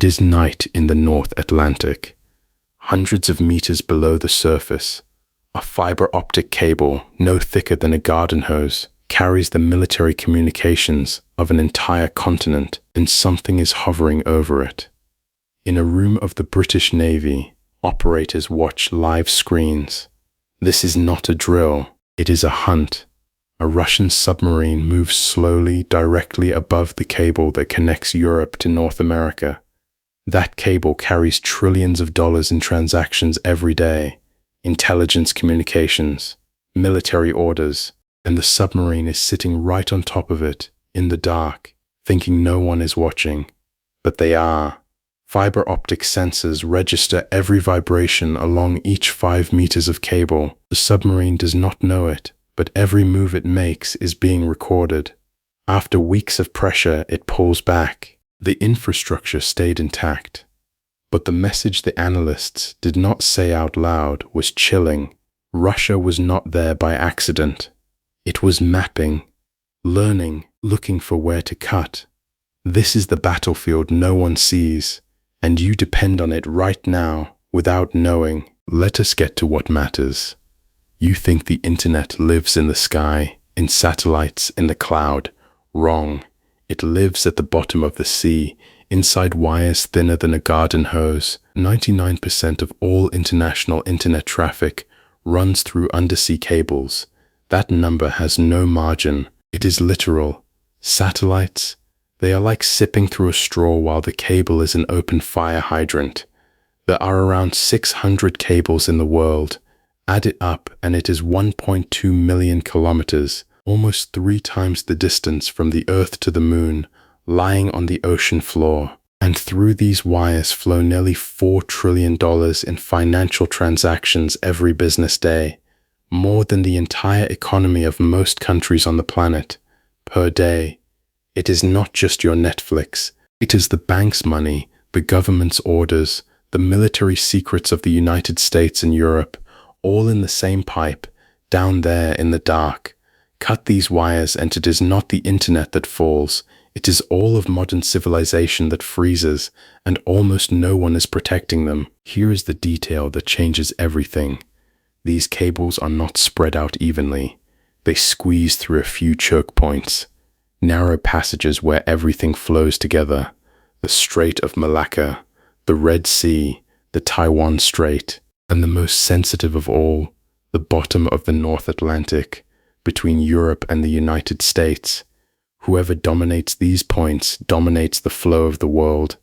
is night in the North Atlantic. Hundreds of meters below the surface, a fiber optic cable, no thicker than a garden hose, carries the military communications of an entire continent, and something is hovering over it. In a room of the British Navy, operators watch live screens. This is not a drill, it is a hunt. A Russian submarine moves slowly directly above the cable that connects Europe to North America. That cable carries trillions of dollars in transactions every day, intelligence communications, military orders, and the submarine is sitting right on top of it, in the dark, thinking no one is watching. But they are. Fiber optic sensors register every vibration along each 5 meters of cable. The submarine does not know it, but every move it makes is being recorded. After weeks of pressure, it pulls back. The infrastructure stayed intact. But the message the analysts did not say out loud was chilling. Russia was not there by accident. It was mapping, learning, looking for where to cut. This is the battlefield no one sees, and you depend on it right now without knowing. Let us get to what matters. You think the internet lives in the sky, in satellites, in the cloud. Wrong. It lives at the bottom of the sea, inside wires thinner than a garden hose. 99% of all international internet traffic runs through undersea cables. That number has no margin. It is literal. Satellites, they are like sipping through a straw while the cable is an open fire hydrant. There are around 600 cables in the world. Add it up and it is 1.2 million kilometers, almost 3 times the distance from the Earth to the Moon, lying on the ocean floor. And through these wires flow nearly $4 trillion in financial transactions every business day, more than the entire economy of most countries on the planet, per day. It is not just your Netflix. It is the bank's money, the government's orders, the military secrets of the United States and Europe, all in the same pipe, down there in the dark. Cut these wires and it is not the internet that falls. It is all of modern civilization that freezes, and almost no one is protecting them. Here is the detail that changes everything. These cables are not spread out evenly. They squeeze through a few choke points, narrow passages where everything flows together. The Strait of Malacca, the Red Sea, the Taiwan Strait, and the most sensitive of all, the bottom of the North Atlantic, between Europe and the United States. Whoever dominates these points dominates the flow of the world.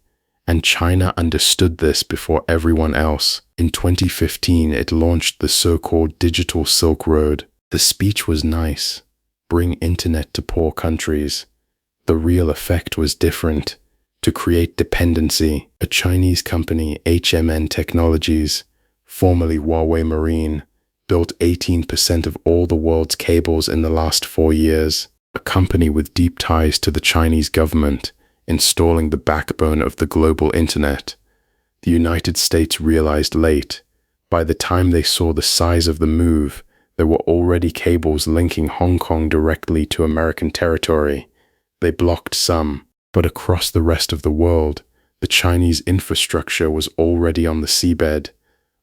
And China understood this before everyone else. In 2015, it launched the so-called Digital Silk Road. The speech was nice. Bring internet to poor countries. The real effect was different. To create dependency, a Chinese company, HMN Technologies, formerly Huawei Marine, built 18% of all the world's cables in the last 4 years. A company with deep ties to the Chinese government, installing the backbone of the global internet. The United States realized late. By the time they saw the size of the move, there were already cables linking Hong Kong directly to American territory. They blocked some, but across the rest of the world, the Chinese infrastructure was already on the seabed.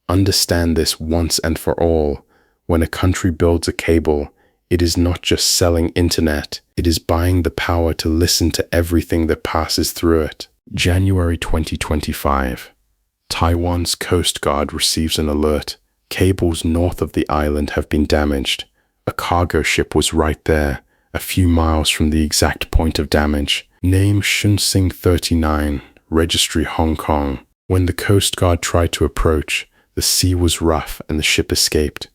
Understand this once and for all. When a country builds a cable, it is not just selling internet, it is buying the power to listen to everything that passes through it. January 2025. Taiwan's Coast Guard receives an alert. Cables north of the island have been damaged. A cargo ship was right there, a few miles from the exact point of damage. Name Shunsing 39, registry Hong Kong. When the Coast Guard tried to approach, the sea was rough and the ship escaped.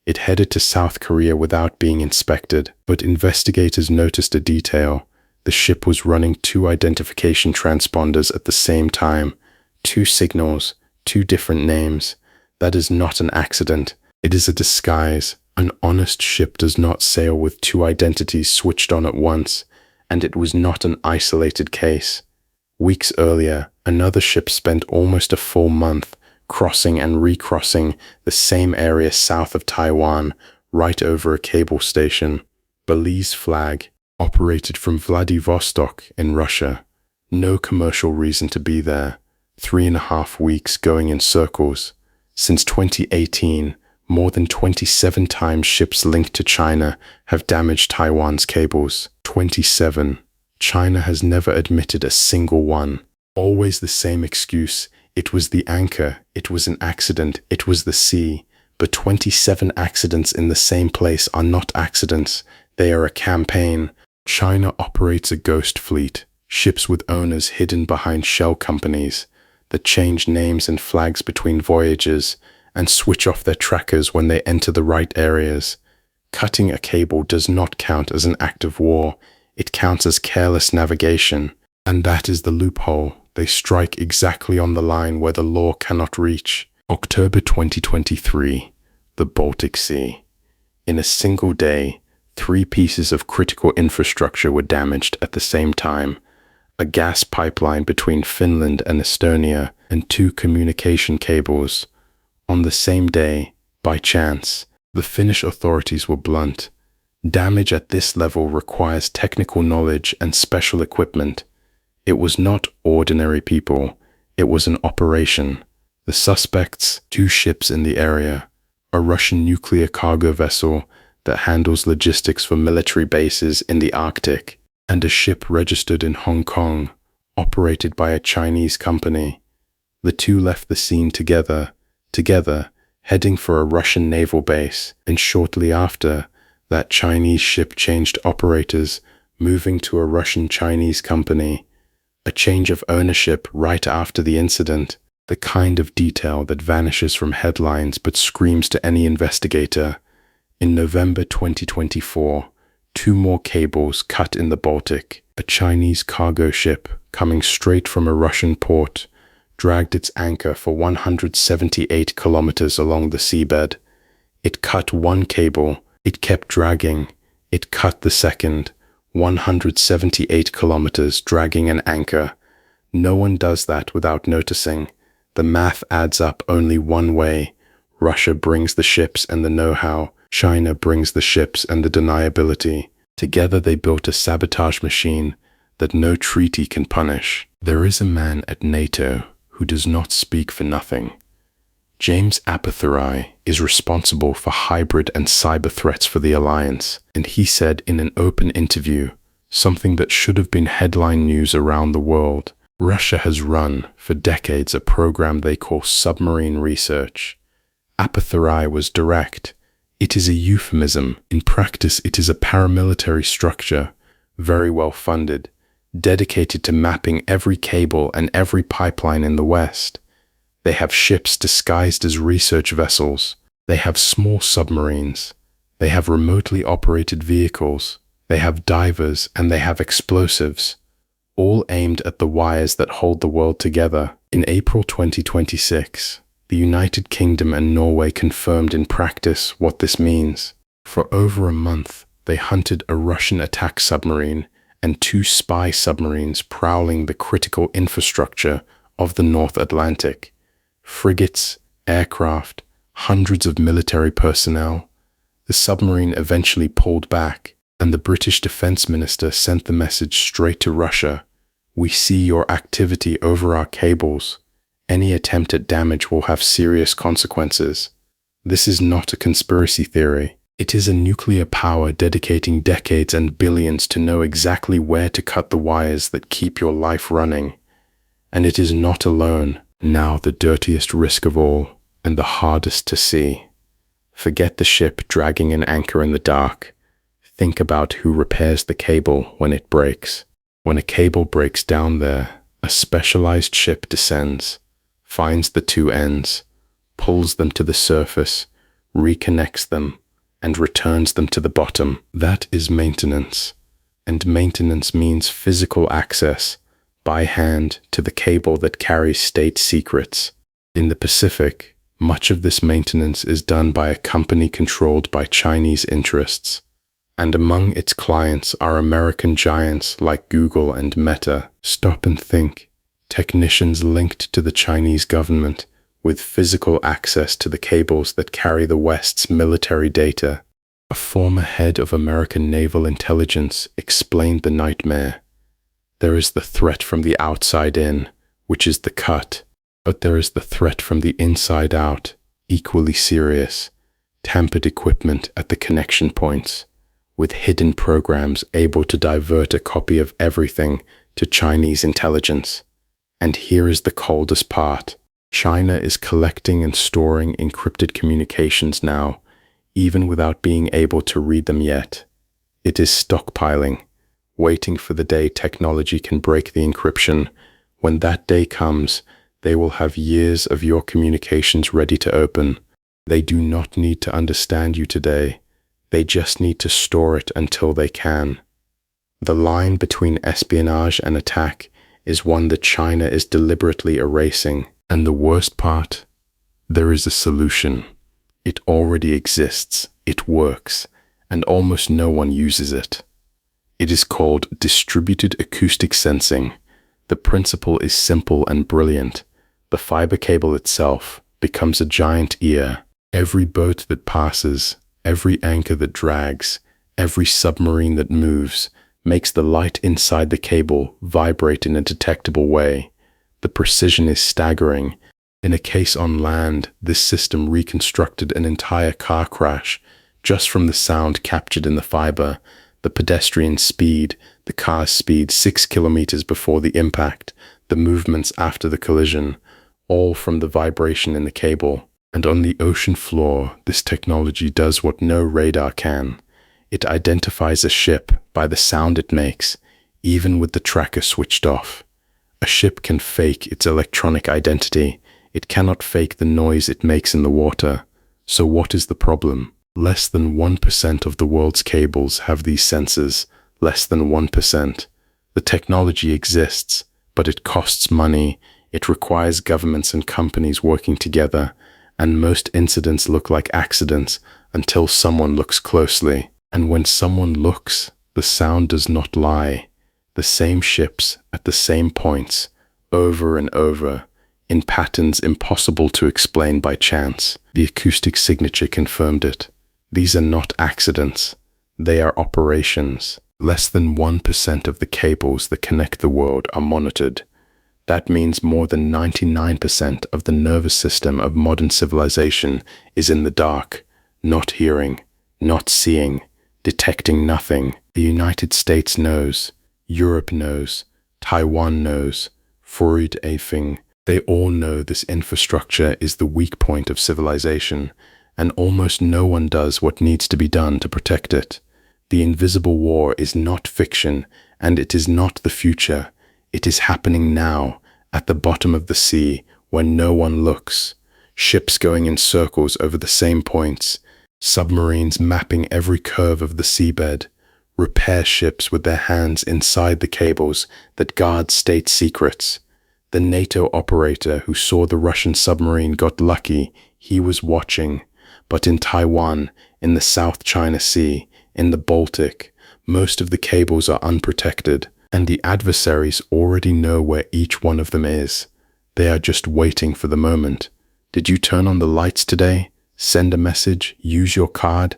It headed to South Korea without being inspected, but investigators noticed a detail. The ship was running 2 identification transponders at the same time. 2 signals, 2 different names. That is not an accident. It is a disguise. An honest ship does not sail with 2 identities switched on at once, and it was not an isolated case. Weeks earlier, another ship spent almost a full month crossing and recrossing the same area south of Taiwan, right over a cable station. Belize flag, operated from Vladivostok in Russia. No commercial reason to be there. 3.5 weeks going in circles. Since 2018, more than 27 times ships linked to China have damaged Taiwan's cables. 27. China has never admitted a single one. Always the same excuse. It was the anchor, it was an accident, it was the sea. But 27 accidents in the same place are not accidents. They are a campaign. China operates a ghost fleet, ships with owners hidden behind shell companies that change names and flags between voyages and switch off their trackers when they enter the right areas. Cutting a cable does not count as an act of war. It counts as careless navigation. And that is the loophole. They strike exactly on the line where the law cannot reach. October 2023, the Baltic Sea. In a single day, 3 pieces of critical infrastructure were damaged at the same time. A gas pipeline between Finland and Estonia, and 2 communication cables. On the same day, by chance, the Finnish authorities were blunt. Damage at this level requires technical knowledge and special equipment. It was not ordinary people. It was an operation. The suspects, 2 ships in the area, a Russian nuclear cargo vessel that handles logistics for military bases in the Arctic, and a ship registered in Hong Kong, operated by a Chinese company. The 2 left the scene together, heading for a Russian naval base, and shortly after, that Chinese ship changed operators, moving to a Russian-Chinese company. A change of ownership right after the incident, the kind of detail that vanishes from headlines but screams to any investigator. In November 2024, 2 more cables cut in the Baltic. A Chinese cargo ship, coming straight from a Russian port, dragged its anchor for 178 kilometers along the seabed. It cut 1 cable, it kept dragging, it cut the second, 178 kilometers dragging an anchor. No one does that without noticing. The math adds up only one way. Russia brings the ships and the know-how. China brings the ships and the deniability. Together they built a sabotage machine that no treaty can punish. There is a man at NATO who does not speak for nothing. James Apathurai is responsible for hybrid and cyber threats for the alliance, and he said in an open interview something that should have been headline news around the world. Russia has run, for decades, a program they call submarine research. Apathurai was direct. It is a euphemism. In practice, it is a paramilitary structure, very well funded, dedicated to mapping every cable and every pipeline in the West. They have ships disguised as research vessels. They have small submarines. They have remotely operated vehicles. They have divers and they have explosives, all aimed at the wires that hold the world together. In April 2026, the United Kingdom and Norway confirmed in practice what this means. For over a month, they hunted a Russian attack submarine and 2 spy submarines prowling the critical infrastructure of the North Atlantic. Frigates, aircraft, hundreds of military personnel. The submarine eventually pulled back, and the British Defense Minister sent the message straight to Russia. We see your activity over our cables. Any attempt at damage will have serious consequences. This is not a conspiracy theory. It is a nuclear power dedicating decades and billions to know exactly where to cut the wires that keep your life running. And it is not alone. Now the dirtiest risk of all, and the hardest to see. Forget the ship dragging an anchor in the dark. Think about who repairs the cable when it breaks. When a cable breaks down there, a specialized ship descends, finds the 2 ends, pulls them to the surface, reconnects them, and returns them to the bottom. That is maintenance. And maintenance means physical access, by hand, to the cable that carries state secrets. In the Pacific, much of this maintenance is done by a company controlled by Chinese interests. And among its clients are American giants like Google and Meta. Stop and think. Technicians linked to the Chinese government, with physical access to the cables that carry the West's military data. A former head of American naval intelligence explained the nightmare. There is the threat from the outside in, which is the cut, But there is the threat from the inside out, equally serious: tampered equipment at the connection points, with hidden programs able to divert a copy of everything to Chinese intelligence. And here is the coldest part. China is collecting and storing encrypted communications now, even without being able to read them yet. It is stockpiling, waiting for the day technology can break the encryption. When that day comes, they will have years of your communications ready to open. They do not need to understand you today. They just need to store it until they can. The line between espionage and attack is one that China is deliberately erasing. And the worst part? There is a solution. It already exists, it works, and almost no one uses it. It is called distributed acoustic sensing. The principle is simple and brilliant. The fiber cable itself becomes a giant ear. Every boat that passes, every anchor that drags, every submarine that moves, makes the light inside the cable vibrate in a detectable way. The precision is staggering. In a case on land, this system reconstructed an entire car crash just from the sound captured in the fiber, the pedestrian speed, the car's speed 6 kilometers before the impact, the movements after the collision, all from the vibration in the cable. And on the ocean floor, this technology does what no radar can. It identifies a ship by the sound it makes, even with the tracker switched off. A ship can fake its electronic identity. It cannot fake the noise it makes in the water. So what is the problem? Less than 1% of the world's cables have these sensors. Less than 1%. The technology exists, but it costs money. It requires governments and companies working together. And most incidents look like accidents until someone looks closely. And when someone looks, the sound does not lie. The same ships at the same points, over and over, in patterns impossible to explain by chance. The acoustic signature confirmed it. These are not accidents. They are operations. Less than 1% of the cables that connect the world are monitored. That means more than 99% of the nervous system of modern civilization is in the dark, not hearing, not seeing, detecting nothing. The United States knows. Europe knows, Taiwan knows, Freud Afing. They all know this infrastructure is the weak point of civilization, and almost no one does what needs to be done to protect it. The invisible war is not fiction, and it is not the future. It is happening now, at the bottom of the sea, when no one looks. Ships going in circles over the same points, submarines mapping every curve of the seabed, repair ships with their hands inside the cables that guard state secrets. The NATO operator who saw the Russian submarine got lucky. He was watching. But in Taiwan, in the South China Sea, in the Baltic, most of the cables are unprotected, and the adversaries already know where each one of them is. They are just waiting for the moment. Did you turn on the lights today? Send a message? Use your card?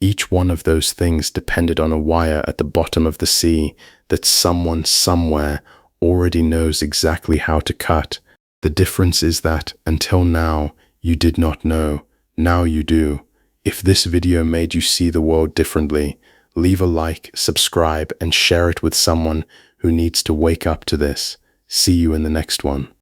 Each one of those things depended on a wire at the bottom of the sea that someone somewhere already knows exactly how to cut. The difference is that, until now, you did not know. Now you do. If this video made you see the world differently, leave a like, subscribe, and share it with someone who needs to wake up to this. See you in the next one.